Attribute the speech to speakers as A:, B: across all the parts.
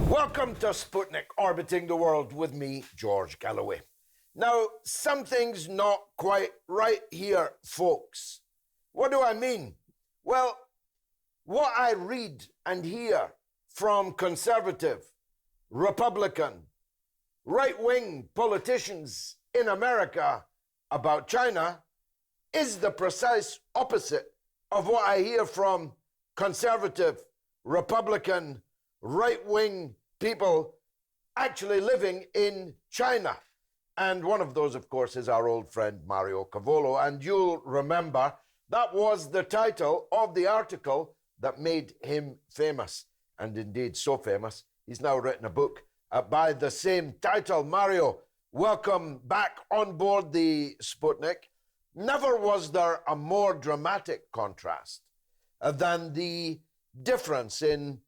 A: Welcome to Sputnik, orbiting the world with me, George Galloway. Now, something's not quite right here, folks. What do I mean? Well, what I read and hear from conservative, Republican, right-wing politicians in America about China is the precise opposite of what I hear from conservative, Republican, right-wing people actually living in China. And one of those, of course, is our old friend Mario Cavolo. And you'll remember that was the title of the article that made him famous. And indeed, so famous, he's now written a book by the same title. Mario, welcome back on board the Sputnik. Never was there a more dramatic contrast than the difference in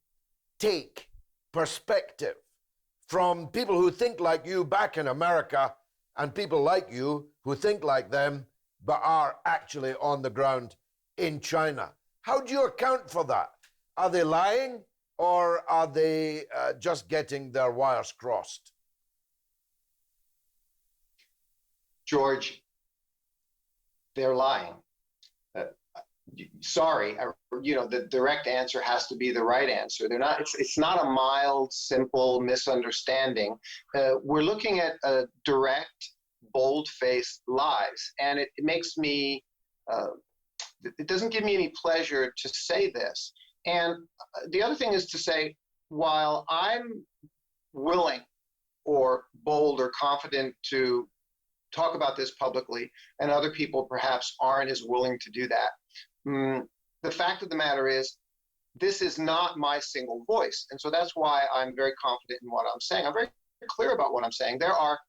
A: take, perspective from people who think like you back in America and people like you who think like them but are actually on the ground in China. How do you account for that? Are they lying or are they just getting their wires crossed?
B: George, they're lying. Sorry, the direct answer has to be the right answer. They're not. It's not a mild, simple misunderstanding. We're looking at direct, bold-faced lies, and it makes me. It doesn't give me any pleasure to say this. And the other thing is to say, while I'm willing, or bold, or confident to talk about this publicly, and other people perhaps aren't as willing to do that. The fact of the matter is, this is not my single voice. And so that's why I'm very confident in what I'm saying. I'm very clear about what I'm saying. There are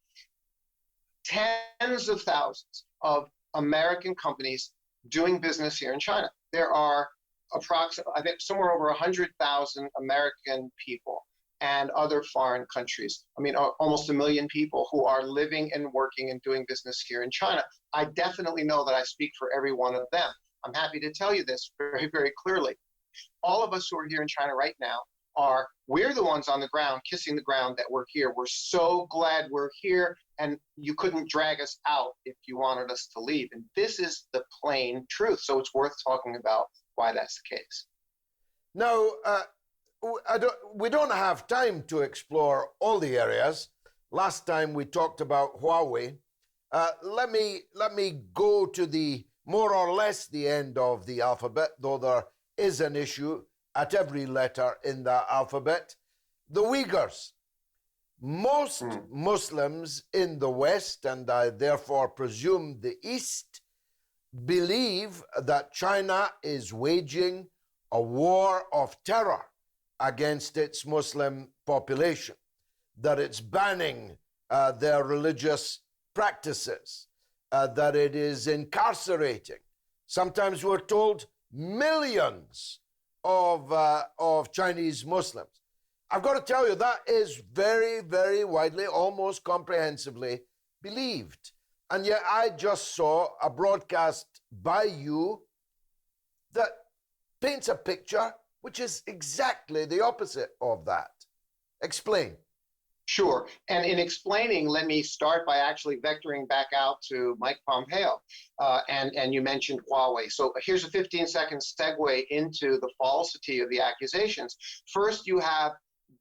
B: tens of thousands of American companies doing business here in China. There are approximately, I think, somewhere over 100,000 American people and other foreign countries. I mean, almost 1 million people who are living and working and doing business here in China. I definitely know that I speak for every one of them. I'm happy to tell you this very, very clearly. All of us who are here in China right now we're the ones on the ground, kissing the ground that we're here. We're so glad we're here, and you couldn't drag us out if you wanted us to leave. And this is the plain truth. So it's worth talking about why that's the case.
A: Now, we don't have time to explore all the areas. Last time we talked about Huawei. Let me go to the more or less the end of the alphabet, though there is an issue at every letter in the alphabet. The Uyghurs. Most Muslims in the West, and I therefore presume the East, believe that China is waging a war of terror against its Muslim population, that it's banning their religious practices, that it is incarcerating. Sometimes we're told millions of Chinese Muslims. I've got to tell you, that is very, very widely, almost comprehensively believed. And yet I just saw a broadcast by you that paints a picture which is exactly the opposite of that. Explain.
B: Sure. And in explaining, let me start by actually vectoring back out to Mike Pompeo. And you mentioned Huawei. So here's a 15-second segue into the falsity of the accusations. First, you have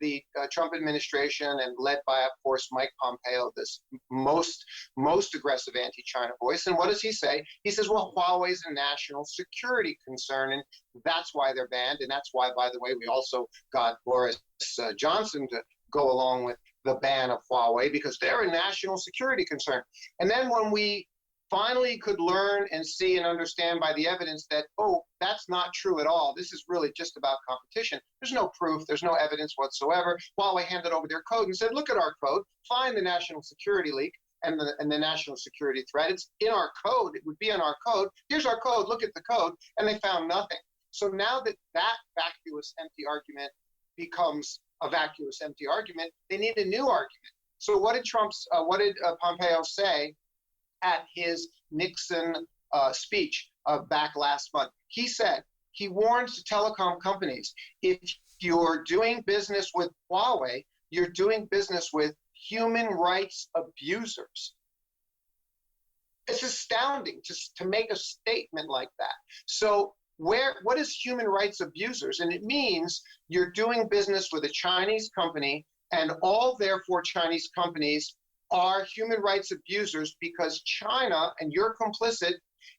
B: the Trump administration, and led by, of course, Mike Pompeo, this most aggressive anti-China voice. And what does he say? He says, well, Huawei is a national security concern, and that's why they're banned. And that's why, by the way, we also got Boris Johnson to go along with the ban of Huawei, because they're a national security concern. And then when we finally could learn and see and understand by the evidence that, oh, that's not true at all. This is really just about competition. There's no proof. There's no evidence whatsoever. Huawei handed over their code and said, look at our code. Find the national security leak and the national security threat. It's in our code. It would be in our code. Here's our code. Look at the code. And they found nothing. So now that that vacuous, empty argument becomes a vacuous, empty argument, they need a new argument. So what did Pompeo say at his Nixon speech back last month? He said, he warns telecom companies, if you're doing business with Huawei, you're doing business with human rights abusers. It's astounding to make a statement like that. So what is human rights abusers? And it means you're doing business with a Chinese company, and all therefore Chinese companies are human rights abusers because China, and you're complicit,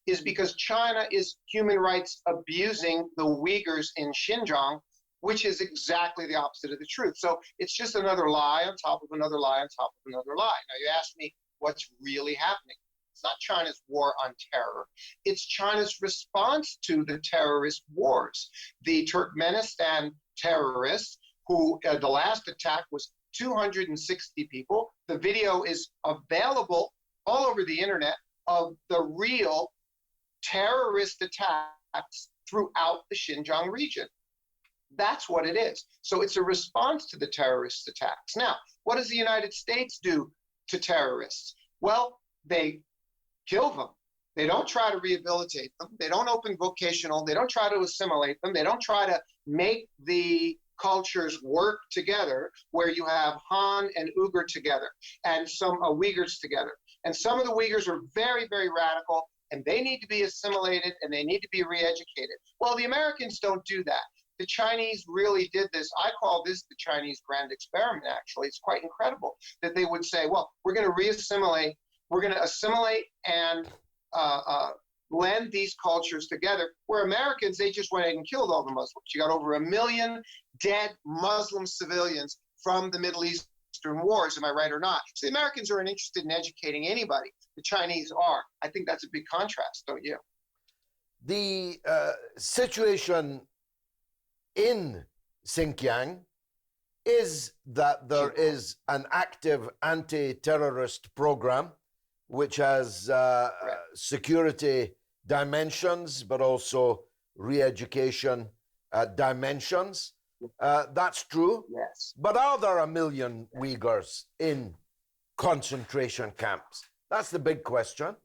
B: is because China is human rights abusing the Uyghurs in Xinjiang, which is exactly the opposite of the truth. So it's just another lie on top of another lie on top of another lie. Now you ask me what's really happening. It's not China's war on terror. It's China's response to the terrorist wars. The Turkmenistan terrorists, who the last attack was 260 people. The video is available all over the internet of the real terrorist attacks throughout the Xinjiang region. That's what it is. So it's a response to the terrorist attacks. Now, what does the United States do to terrorists? Well, they kill them. They don't try to rehabilitate them. They don't open vocational. They don't try to assimilate them. They don't try to make the cultures work together where you have Han and Uyghur together and some Uyghurs together. And some of the Uyghurs are very, very radical, and they need to be assimilated and they need to be re-educated. Well, the Americans don't do that. The Chinese really did this. I call this the Chinese grand experiment, actually. It's quite incredible that they would say, well, we're going to re-assimilate, we're going to assimilate and blend these cultures together, where Americans, they just went ahead and killed all the Muslims. You got over 1 million dead Muslim civilians from the Middle Eastern wars, am I right or not? So the Americans aren't interested in educating anybody. The Chinese are. I think that's a big contrast, don't you?
A: The situation in Xinjiang is that there is an active anti-terrorist program which has security dimensions, but also re-education dimensions. That's true.
B: Yes.
A: But are there 1 million Uyghurs in concentration camps? That's the big question.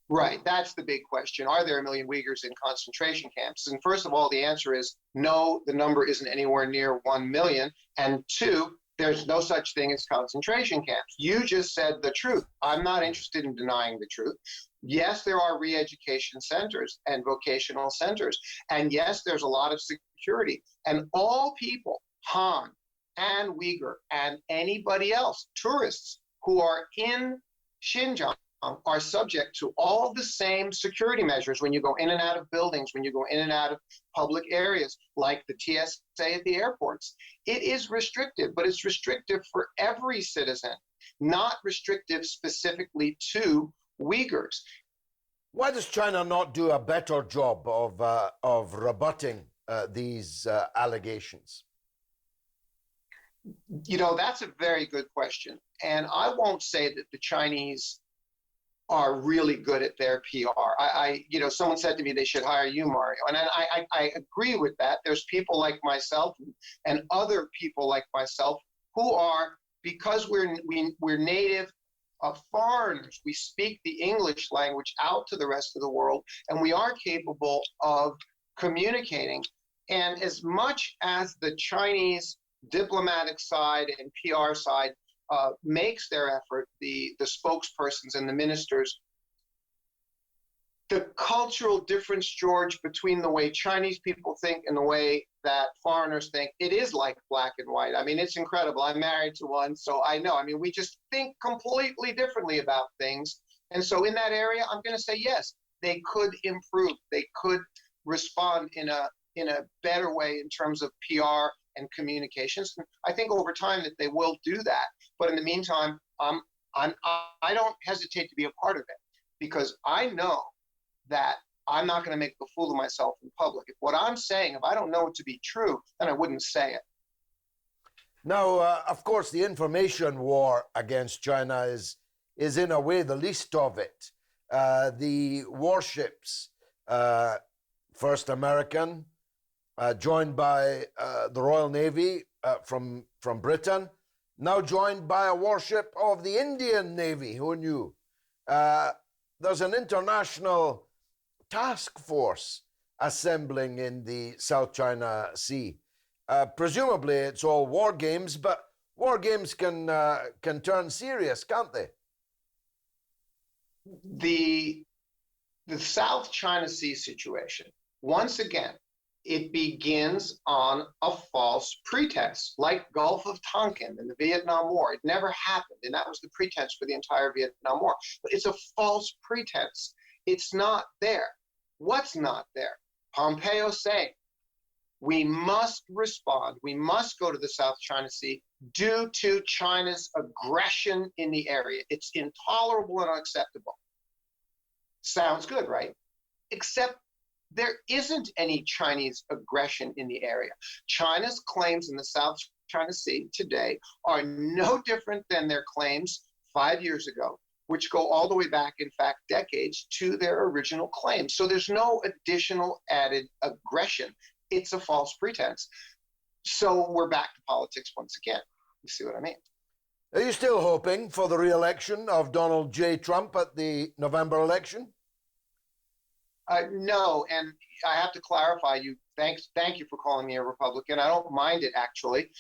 B: Right. That's the big question. Are there 1 million Uyghurs in concentration camps? And first of all, the answer is no, the number isn't anywhere near 1 million. And two, there's no such thing as concentration camps. You just said the truth. I'm not interested in denying the truth. Yes, there are re-education centers and vocational centers. And yes, there's a lot of security. And all people, Han and Uyghur and anybody else, tourists who are in Xinjiang, are subject to all the same security measures when you go in and out of buildings, when you go in and out of public areas, like the TSA at the airports. It is restrictive, but it's restrictive for every citizen, not restrictive specifically to Uyghurs.
A: Why does China not do a better job of rebutting these allegations?
B: You know, that's a very good question. And I won't say that the Chinese are really good at their PR. You know, someone said to me they should hire you, Mario, and I agree with that. There's people like myself and other people like myself who are, because we're native foreigners, we speak the English language out to the rest of the world, and we are capable of communicating. And as much as the Chinese diplomatic side and PR side makes their effort, the spokespersons and the ministers, the cultural difference, George, between the way Chinese people think and the way that foreigners think, it is like black and white. I mean, it's incredible. I'm married to one, so I know. I mean, we just think completely differently about things. And so in that area, I'm going to say yes, they could improve. They could respond in a better way in terms of PR and communications. I think over time that they will do that. But in the meantime, I'm I don't hesitate to be a part of it because I know that I'm not going to make a fool of myself in public. If what I'm saying, if I don't know it to be true, then I wouldn't say it.
A: Now, of course, the information war against China is in a way the least of it. The warships, first American, joined by the Royal Navy from Britain, now joined by a warship of the Indian Navy. Who knew? There's an international task force assembling in the South China Sea. Presumably, it's all war games, but war games can turn serious, can't they?
B: The South China Sea situation, once again, it begins on a false pretense, like Gulf of Tonkin in the Vietnam War. It never happened, and that was the pretense for the entire Vietnam War. But it's a false pretense. It's not there. What's not there? Pompeo saying, we must respond, we must go to the South China Sea due to China's aggression in the area. It's intolerable and unacceptable. Sounds good, right? Except there isn't any Chinese aggression in the area. China's claims in the South China Sea today are no different than their claims 5 years ago, which go all the way back, in fact, decades to their original claims. So there's no additional added aggression. It's a false pretense. So we're back to politics once again. You see what I mean?
A: Are you still hoping for the re-election of Donald J. Trump at the November election?
B: No, and I have to clarify. Thank you for calling me a Republican. I don't mind it actually,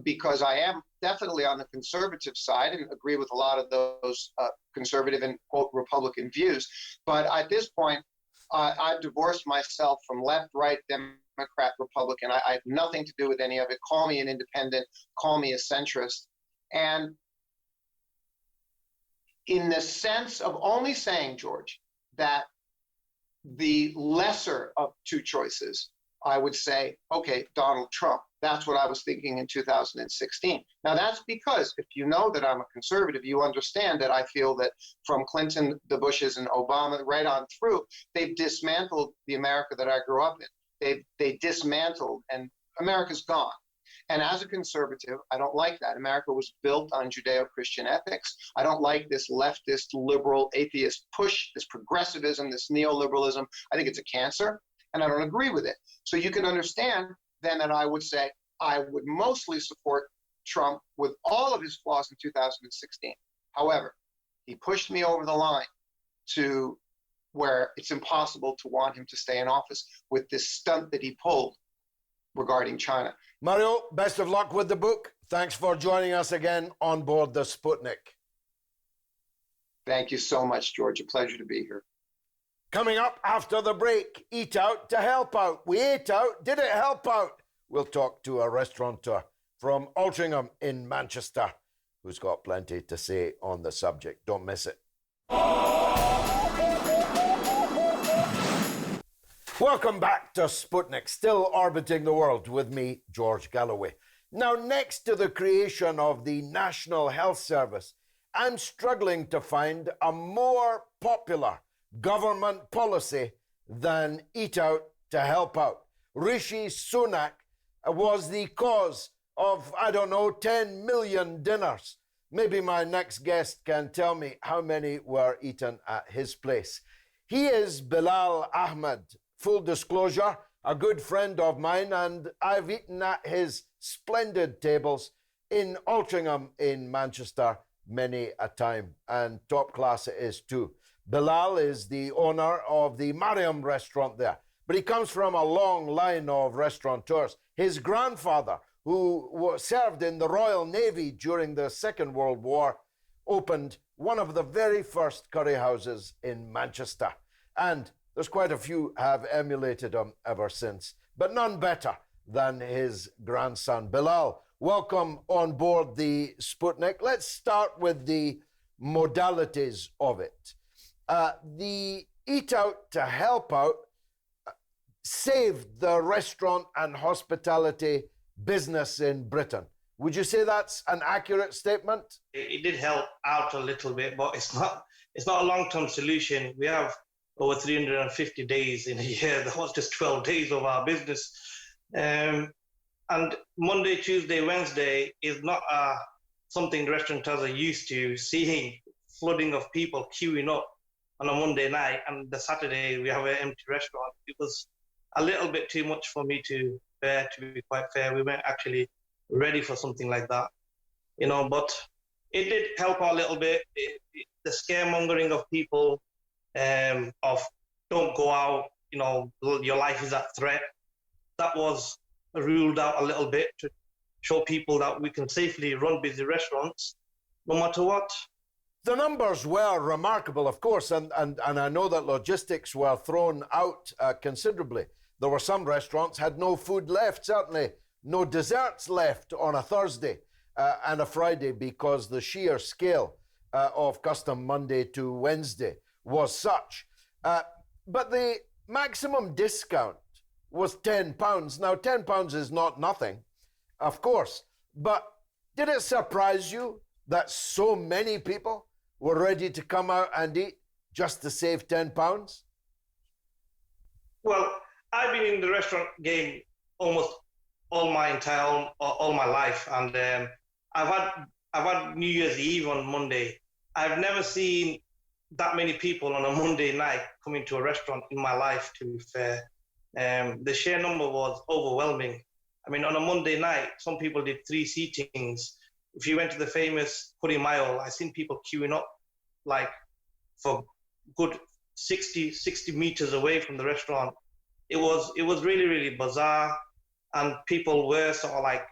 B: because I am definitely on the conservative side and agree with a lot of those conservative and quote Republican views. But at this point, I've divorced myself from left, right, Democrat, Republican. I have nothing to do with any of it. Call me an independent. Call me a centrist. And in the sense of only saying, George, that the lesser of two choices, I would say, okay, Donald Trump. That's what I was thinking in 2016. Now, that's because if you know that I'm a conservative, you understand that I feel that from Clinton, the Bushes, and Obama right on through, they've dismantled the America that I grew up in. They dismantled, and America's gone. And as a conservative, I don't like that. America was built on Judeo-Christian ethics. I don't like this leftist, liberal, atheist push, this progressivism, this neoliberalism. I think it's a cancer, and I don't agree with it. So you can understand then that I would say I would mostly support Trump with all of his flaws in 2016. However, he pushed me over the line to where it's impossible to want him to stay in office with this stunt that he pulled regarding China.
A: Mario, best of luck with the book. Thanks for joining us again on board the Sputnik.
B: Thank you so much, George. A pleasure to be here.
A: Coming up after the break, eat out to help out. We ate out. Did it help out? We'll talk to a restaurateur from Altrincham in Manchester who's got plenty to say on the subject. Don't miss it. Welcome back to Sputnik, still orbiting the world with me, George Galloway. Now, next to the creation of the National Health Service, I'm struggling to find a more popular government policy than eat out to help out. Rishi Sunak was the cause of, 10 million dinners. Maybe my next guest can tell me how many were eaten at his place. He is Bilal Ahmed. Full disclosure, a good friend of mine, and I've eaten at his splendid tables in Altrincham in Manchester many a time, and top class it is too. Bilal is the owner of the Mariam restaurant there, but he comes from a long line of restaurateurs. His grandfather, who served in the Royal Navy during the Second World War, opened one of the very first curry houses in Manchester, and there's quite a few have emulated him ever since, but none better than his grandson. Bilal, welcome on board the Sputnik. Let's start with the modalities of it. The Eat Out to Help Out saved the restaurant and hospitality business in Britain. Would you say that's an accurate statement?
C: It did help out a little bit, but it's not a long-term solution. We have over 350 days in a year. That was just 12 days of our business. And Monday, Tuesday, Wednesday is not something the restaurateurs are used to seeing, flooding of people queuing up on a Monday night, and the Saturday we have an empty restaurant. It was a little bit too much for me to bear, to be quite fair. We weren't actually ready for something like that, but it did help out a little bit. The scaremongering of people, of don't go out, your life is at threat, that was ruled out a little bit to show people that we can safely run busy restaurants no matter what.
A: The numbers were remarkable, of course, and I know that logistics were thrown out considerably. There were some restaurants had no food left, certainly no desserts left on a Thursday and a Friday, because the sheer scale of custom Monday to Wednesday was such. But the maximum discount was £10. Now, £10 is not nothing, of course, but did it surprise you that so many people were ready to come out and eat just to save £10?
C: Well, I've been in the restaurant game almost all my life, and I've had New Year's Eve on Monday. I've never seen that many people on a Monday night coming to a restaurant in my life, to be fair. The sheer number was overwhelming. I mean, on a Monday night, some people did 3 seatings. If you went to the famous Curry Mile, I seen people queuing up like for good 60 meters away from the restaurant. It was really, really bizarre, and people were sort of like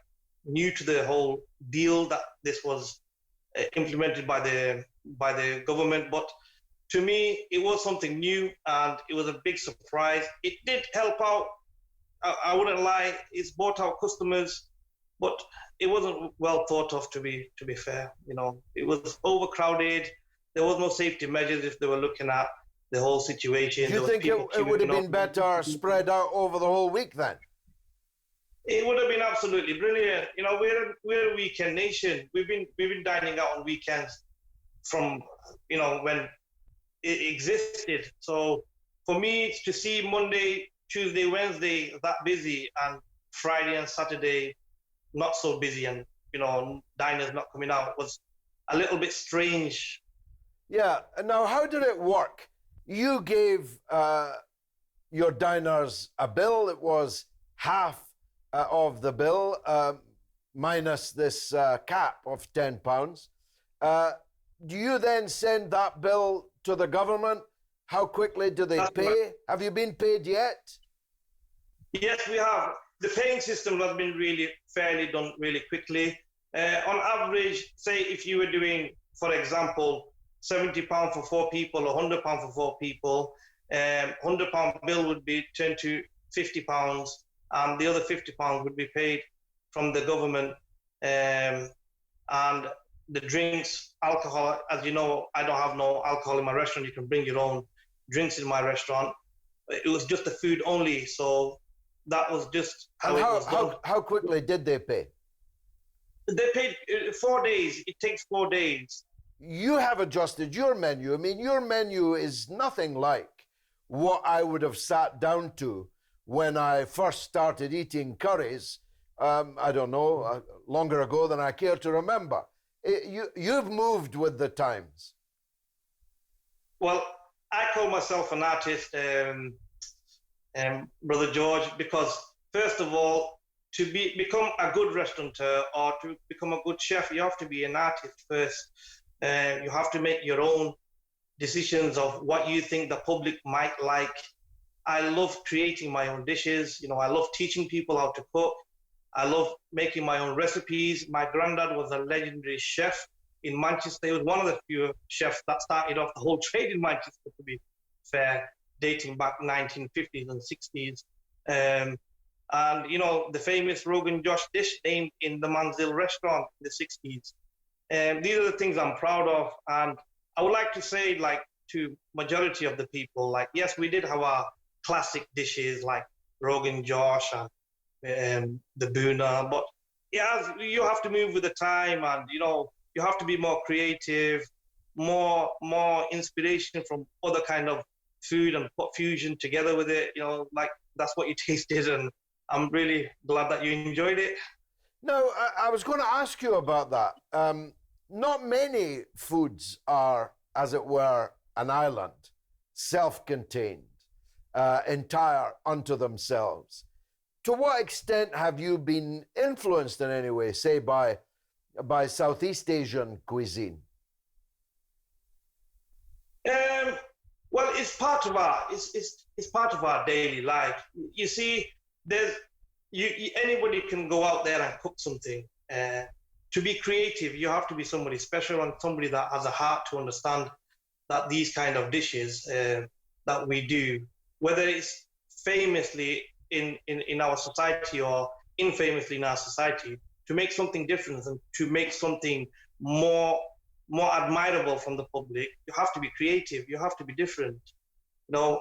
C: new to the whole deal that this was implemented by the government. But to me, it was something new, and it was a big surprise. It did help out. I wouldn't lie. It's brought out customers, but it wasn't well thought of, to be fair. It was overcrowded. There was no safety measures if they were looking at the whole situation.
A: Do you think it would have been better spread out over the whole week then?
C: It would have been absolutely brilliant. We're a weekend nation. We've been dining out on weekends from when it existed. So for me to see Monday, Tuesday, Wednesday that busy, and Friday and Saturday not so busy, and diners not coming out, was a little bit strange.
A: Yeah. Now, how did it work? You gave your diners a bill. It was half of the bill minus this cap of £10. Do you then send that bill to the government? How quickly do they pay? Right. Have you been paid yet?
C: Yes, we have. The paying system has been fairly done really quickly. On average, say if you were doing, for example, £70 for 4 people or £100 for 4 people, £100 bill would be turned to £50, and the other £50 would be paid from the government. And the drinks, alcohol, as you know, I don't have no alcohol in my restaurant. You can bring your own drinks in my restaurant. It was just the food only, so that was just how it was done.
A: How quickly did they pay?
C: They paid 4 days. It takes 4 days.
A: You have adjusted your menu. I mean, your menu is nothing like what I would have sat down to when I first started eating curries, I don't know, longer ago than I care to remember. You've moved with the times.
C: Well, I call myself an artist, Brother George, because first of all, to become a good restaurateur or to become a good chef, you have to be an artist first. You have to make your own decisions of what you think the public might like. I love creating my own dishes. I love teaching people how to cook. I love making my own recipes. My granddad was a legendary chef in Manchester. He was one of the few chefs that started off the whole trade in Manchester, to be fair, dating back 1950s and 60s. And, the famous Rogan Josh dish named in the Manzil restaurant in the 60s. These are the things I'm proud of. And I would like to say, to majority of the people, yes, we did have our classic dishes like Rogan Josh and the Boona, but you have to move with the time, and you have to be more creative, more inspiration from other kind of food and put fusion together with it. Like that's what you tasted, and I'm really glad that you enjoyed it.
A: No, I was going to ask you about that. Not many foods are, as it were, an island, self-contained, entire unto themselves. To what extent have you been influenced in any way, say by Southeast Asian cuisine?
C: Well, it's part of our daily life. You see, anybody can go out there and cook something. To be creative, you have to be somebody special and somebody that has a heart to understand that these kind of dishes that we do, whether it's famously in our society or infamously in our society, to make something different and to make something more admirable from the public, you have to be creative, you have to be different,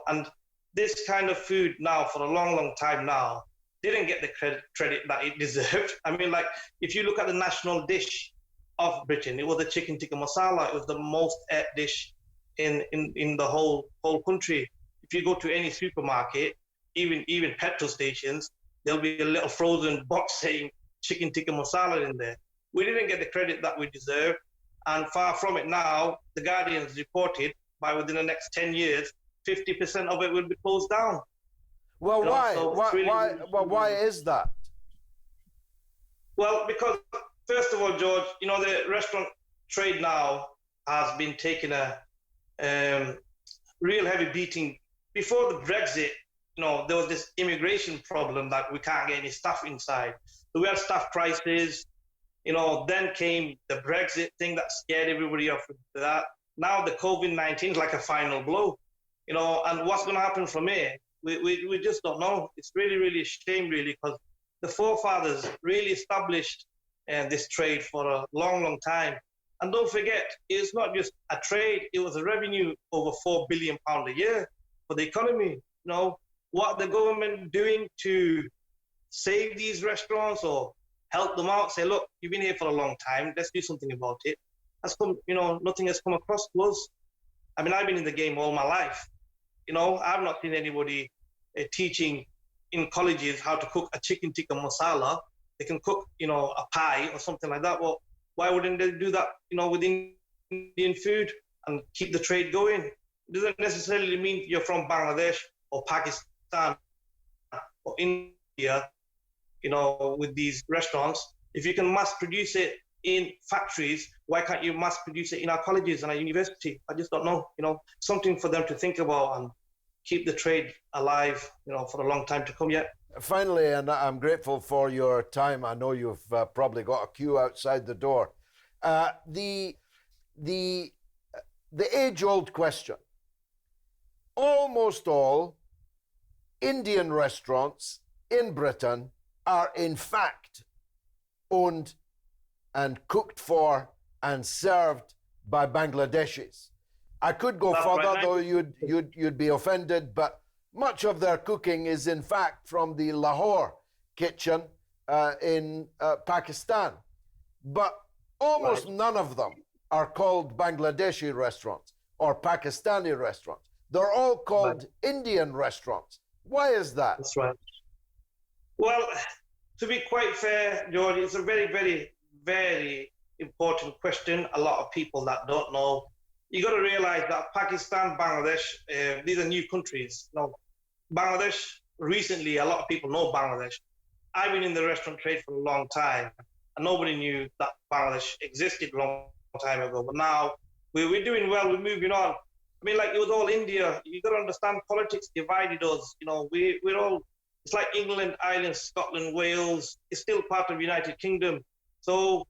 C: and this kind of food now for a long time now didn't get the credit that it deserved. I mean, like, if you look at the national dish of Britain, it was the chicken tikka masala. It was the most ate dish in the whole country. If you go to any supermarket, even petrol stations, there'll be a little frozen box saying chicken tikka masala in there. We didn't get the credit that we deserve, and far from it now. The Guardian has reported by within the next 10 years, 50% of it will be closed down.
A: Well, why? Why is that?
C: Well, because first of all, George, the restaurant trade now has been taking a real heavy beating. Before the Brexit, there was this immigration problem that we can't get any staff inside. So we had staff crisis. Then came the Brexit thing that scared everybody off with that. Now the COVID-19 is like a final blow, and what's going to happen from here? We just don't know. It's really a shame, really, because the forefathers really established this trade for a long time. And don't forget, it's not just a trade, it was a revenue over £4 billion a year for the economy. What the government doing to save these restaurants or help them out, say, look, you've been here for a long time, let's do something about it. Nothing has come across to us. I mean, I've been in the game all my life. I've not seen anybody teaching in colleges how to cook a chicken tikka masala. They can cook, a pie or something like that. Well, why wouldn't they do that, with Indian food and keep the trade going? It doesn't necessarily mean you're from Bangladesh or Pakistan or India, with these restaurants. If you can mass produce it in factories, why can't you mass produce it in our colleges and our university? I just don't know, something for them to think about and keep the trade alive, for a long time to come yet.
A: Finally, and I'm grateful for your time. I know you've probably got a queue outside the door. The age-old question. Almost all Indian restaurants in Britain are in fact owned and cooked for and served by Bangladeshis. I could go further, though you'd be offended, but much of their cooking is in fact from the Lahore kitchen in Pakistan. But almost none of them are called Bangladeshi restaurants or Pakistani restaurants. They're all called Indian restaurants. Why is that?
C: That's right. Well, to be quite fair, George, it's a very important question. A lot of people that don't know. You got to realize that Pakistan, Bangladesh, these are new countries. Bangladesh, recently, a lot of people know Bangladesh. I've been in the restaurant trade for a long time, and nobody knew that Bangladesh existed a long time ago. But now we're doing well, we're moving on. I mean, like, it was all India. You got to understand, politics divided us. We're all, it's like England, Ireland, Scotland, Wales. It's still part of the United Kingdom. So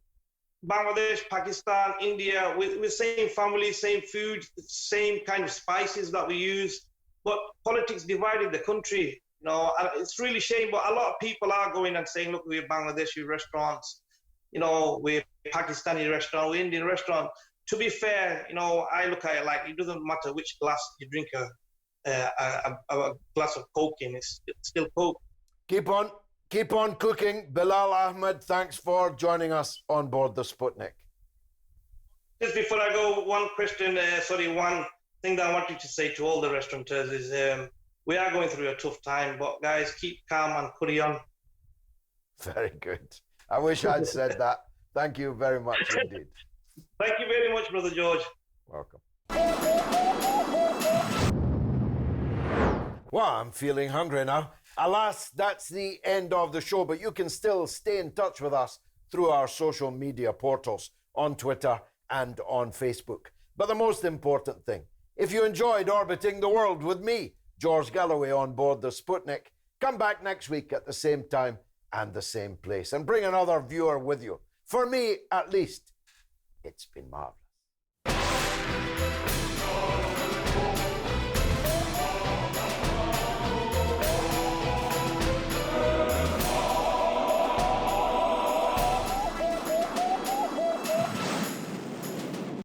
C: Bangladesh, Pakistan, India, we're same family, same food, same kind of spices that we use. But politics divided the country. It's really a shame, but a lot of people are going and saying, look, we're Bangladeshi restaurants, we're Pakistani restaurant, we're Indian restaurant. To be fair, I look at it like it doesn't matter which glass you drink a glass of Coke in, it's still Coke.
A: Keep on. Keep on cooking. Bilal Ahmed, thanks for joining us on board the Sputnik.
C: Just before I go, one thing that I wanted to say to all the restaurateurs is we are going through a tough time, but guys, keep calm and carry on.
A: Very good. I wish I'd said that. Thank you very much indeed.
C: Thank you very much, Brother George.
A: Welcome. Well, I'm feeling hungry now. Alas, that's the end of the show, but you can still stay in touch with us through our social media portals on Twitter and on Facebook. But the most important thing, if you enjoyed orbiting the world with me, George Galloway, on board the Sputnik, come back next week at the same time and the same place and bring another viewer with you. For me, at least, it's been marvelous.